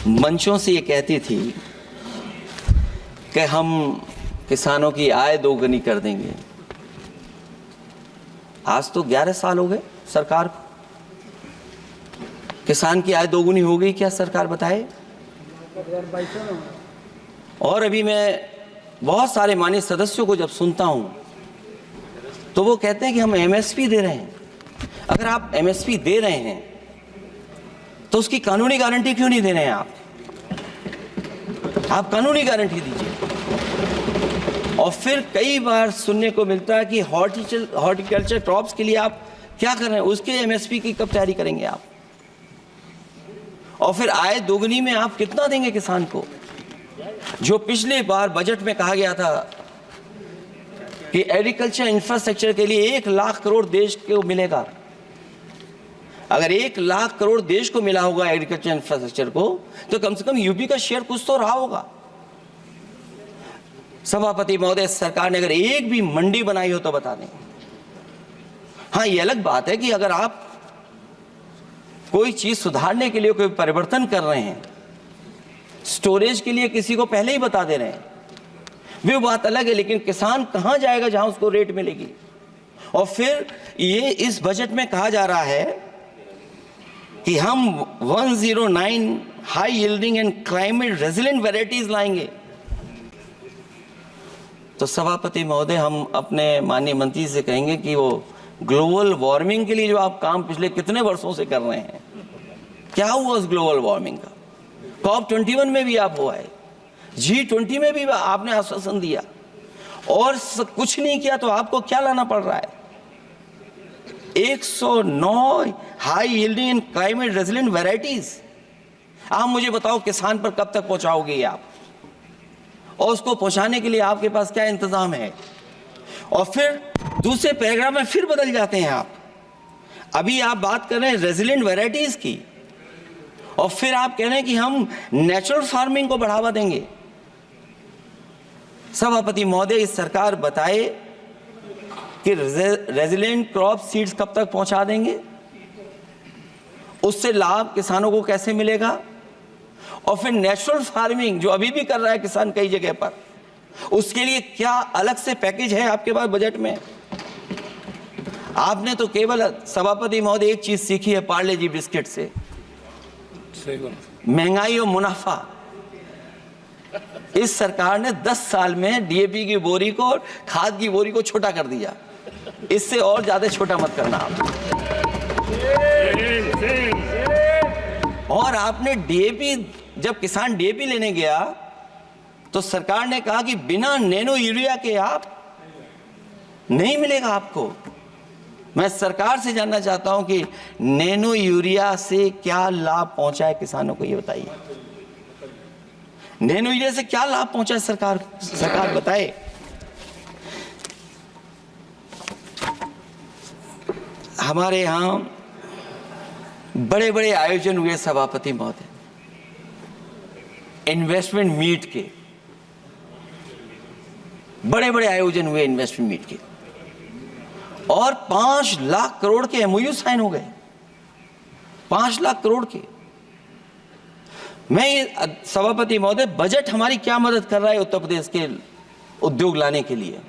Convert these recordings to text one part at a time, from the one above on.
मंचों से ये कहती थी कि हम किसानों की आय दोगुनी कर देंगे। आज तो 11 साल हो गए सरकार को। किसान की आय दोगुनी हो गई क्या सरकार बताए? और अभी मैं बहुत सारे माननीय सदस्यों को जब सुनता हूं तो वो कहते हैं कि हम एमएसपी दे रहे हैं। अगर आप एमएसपी दे रहे हैं तो उसकी कानूनी गारंटी क्यों नहीं दे रहे हैं? आप कानूनी गारंटी दीजिए। और फिर कई बार सुनने को मिलता है कि हॉर्टिकल्चर क्रॉप्स के लिए आप क्या कर रहे हैं, उसके एमएसपी की कब तैयारी करेंगे आप? और फिर आय दोगुनी में आप कितना देंगे किसान को? जो पिछले बार बजट में कहा गया था कि एग्रीकल्चर इंफ्रास्ट्रक्चर के लिए 1 लाख करोड़ देश को मिलेगा। अगर 1 लाख करोड़ देश को मिला होगा एग्रीकल्चर इंफ्रास्ट्रक्चर को, तो कम से कम यूपी का शेयर कुछ तो रहा होगा। सभापति महोदय, सरकार ने अगर एक भी मंडी बनाई हो तो बता दें। हाँ, ये अलग बात है कि अगर आप कोई चीज सुधारने के लिए कोई परिवर्तन कर रहे हैं, स्टोरेज के लिए किसी को पहले ही बता दे रहे हैं, वो बात अलग है। लेकिन किसान कहां जाएगा जहां उसको रेट मिलेगी? और फिर ये इस बजट में कहा जा रहा है कि हम 109 high yielding and climate resilient varieties लाएंगे। तो सभापति महोदय, हम अपने माननीय मंत्री से कहेंगे कि वो ग्लोबल वार्मिंग के लिए जो आप काम पिछले कितने वर्षों से कर रहे हैं, क्या हुआ उस ग्लोबल वार्मिंग का? COP21 में भी आप हुआ है, G20 में भी आपने आश्वासन दिया, और कुछ नहीं किया। तो आपको क्या लाना पड़ रहा है? 109 high yielding and climate resilient varieties. आप मुझे बताओ किसान पर कब तक पहुंचाओगे आप? और उसको पहुंचाने के लिए आपके पास क्या इंतजाम है? और फिर दूसरे पैराग्राफ में फिर बदल जाते हैं आप। अभी आप बात कर रहे हैं रेजिलिएंट वैरायटीज की, और फिर आप कह रहे हैं कि हम नेचुरल फार्मिंग को बढ़ावा देंगे। सभापति महोदय, इस सरकार बताए कि रेजिलिएंट क्रॉप सीड्स कब तक पहुंचा देंगे, उससे लाभ किसानों को कैसे मिलेगा? और फिर नेचुरल फार्मिंग जो अभी भी कर रहा है किसान कई जगह पर, उसके लिए क्या अलग से पैकेज है आपके पास बजट में? आपने तो केवल सभापति महोदय एक चीज सीखी है पार्ले जी बिस्किट से, महंगाई और मुनाफा। इस सरकार ने 10 साल में डीएपी की बोरी को और खाद की बोरी को छोटा कर दिया। इससे और ज्यादा छोटा मत करना आप। और आपने डीएपी, जब किसान डीएपी लेने गया तो सरकार ने कहा कि बिना नैनो यूरिया के आप नहीं मिलेगा आपको। मैं सरकार से जानना चाहता हूं कि नैनो यूरिया से क्या लाभ पहुंचा है किसानों को, ये बताइए। नैनो यूरिया से क्या लाभ पहुंचा है सरकार बताए। हमारे यहां बड़े बड़े आयोजन हुए सभापति महोदय, इन्वेस्टमेंट मीट के बड़े बड़े आयोजन हुए इन्वेस्टमेंट मीट के, और 5 लाख करोड़ के एमओयू साइन हो गए। 5 लाख करोड़ के। मैं ये सभापति महोदय, बजट हमारी क्या मदद कर रहा है उत्तर प्रदेश के उद्योग लाने के लिए?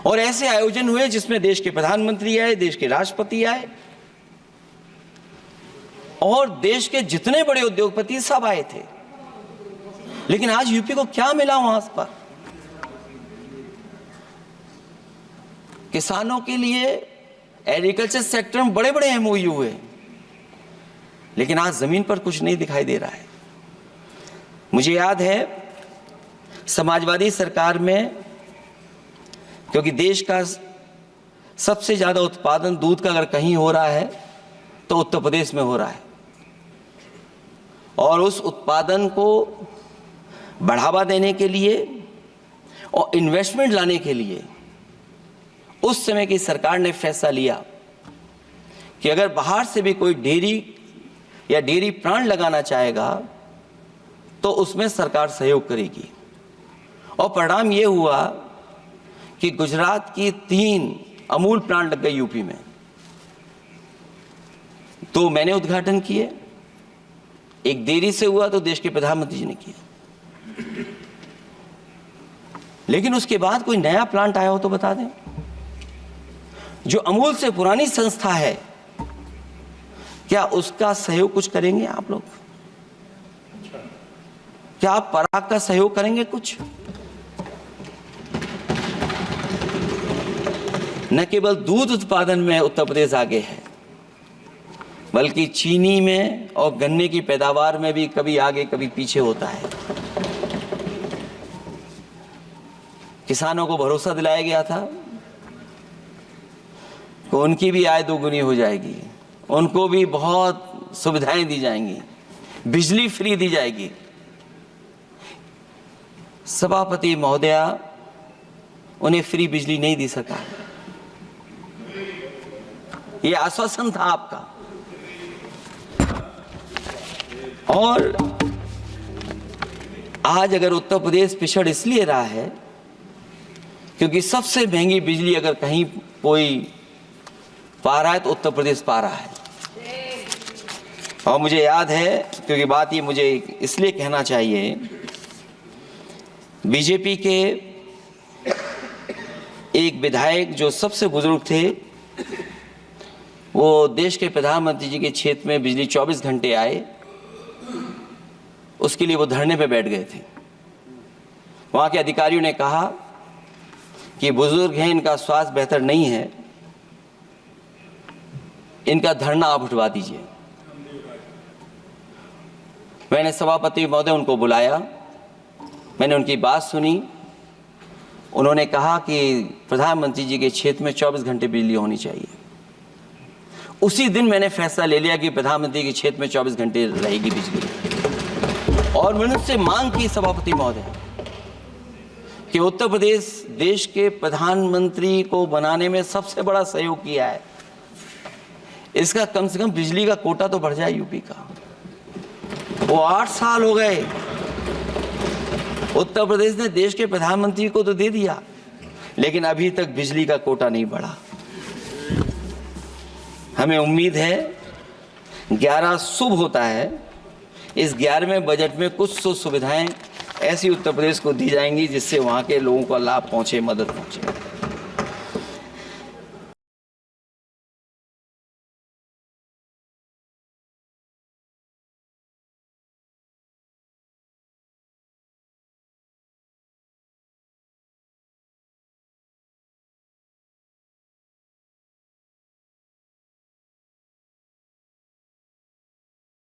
और ऐसे आयोजन हुए जिसमें देश के प्रधानमंत्री आए, देश के राष्ट्रपति आए, और देश के जितने बड़े उद्योगपति सब आए थे। लेकिन आज यूपी को क्या मिला वहां पर? किसानों के लिए एग्रीकल्चर सेक्टर में बड़े बड़े एमओयू हुए, लेकिन आज जमीन पर कुछ नहीं दिखाई दे रहा है। मुझे याद है समाजवादी सरकार में, क्योंकि देश का सबसे ज्यादा उत्पादन दूध का अगर कहीं हो रहा है तो उत्तर प्रदेश में हो रहा है, और उस उत्पादन को बढ़ावा देने के लिए और इन्वेस्टमेंट लाने के लिए उस समय की सरकार ने फैसला लिया कि अगर बाहर से भी कोई डेयरी या डेयरी प्लांट लगाना चाहेगा तो उसमें सरकार सहयोग करेगी। और परिणाम ये हुआ कि गुजरात की 3 अमूल प्लांट लग गए यूपी में। तो मैंने उद्घाटन किए, एक देरी से हुआ तो देश के प्रधानमंत्री जी ने किया, लेकिन उसके बाद कोई नया प्लांट आया हो तो बता दें। जो अमूल से पुरानी संस्था है, क्या उसका सहयोग कुछ करेंगे आप लोग? क्या आप पराग का सहयोग करेंगे कुछ? न केवल दूध उत्पादन में उत्तर प्रदेश आगे है, बल्कि चीनी में और गन्ने की पैदावार में भी कभी आगे कभी पीछे होता है। किसानों को भरोसा दिलाया गया था कि उनकी भी आय दोगुनी हो जाएगी, उनको भी बहुत सुविधाएं दी जाएंगी, बिजली फ्री दी जाएगी। सभापति महोदया उन्हें फ्री बिजली नहीं दी सका। ये आश्वासन था आपका। और आज अगर उत्तर प्रदेश पिछड़ इसलिए रहा है क्योंकि सबसे महंगी बिजली अगर कहीं कोई पा रहा है तो उत्तर प्रदेश पा रहा है। और मुझे याद है, क्योंकि बात ये मुझे इसलिए कहना चाहिए, बीजेपी के एक विधायक जो सबसे बुजुर्ग थे, वो देश के प्रधानमंत्री जी के क्षेत्र में बिजली 24 घंटे आए, उसके लिए वो धरने पे बैठ गए थे। वहाँ के अधिकारियों ने कहा कि बुजुर्ग हैं, इनका स्वास्थ्य बेहतर नहीं है, इनका धरना आप उठवा दीजिए। मैंने सभापति महोदय उनको बुलाया, मैंने उनकी बात सुनी। उन्होंने कहा कि प्रधानमंत्री जी के क्षेत्र में 24 घंटे बिजली होनी चाहिए। उसी दिन मैंने फैसला ले लिया कि प्रधानमंत्री के क्षेत्र में 24 घंटे रहेगी बिजली। और मैंने उससे मांग की सभापति महोदय कि उत्तर प्रदेश देश के प्रधानमंत्री को बनाने में सबसे बड़ा सहयोग किया है, इसका कम से कम बिजली का कोटा तो बढ़ जाए यूपी का। वो 8 साल हो गए, उत्तर प्रदेश ने देश के प्रधानमंत्री को तो दे दिया, लेकिन अभी तक बिजली का कोटा नहीं बढ़ा। हमें उम्मीद है 11 शुभ होता है, इस 11वें बजट में कुछ सुविधाएं ऐसी उत्तर प्रदेश को दी जाएंगी जिससे वहाँ के लोगों को लाभ पहुँचे, मदद पहुँचे।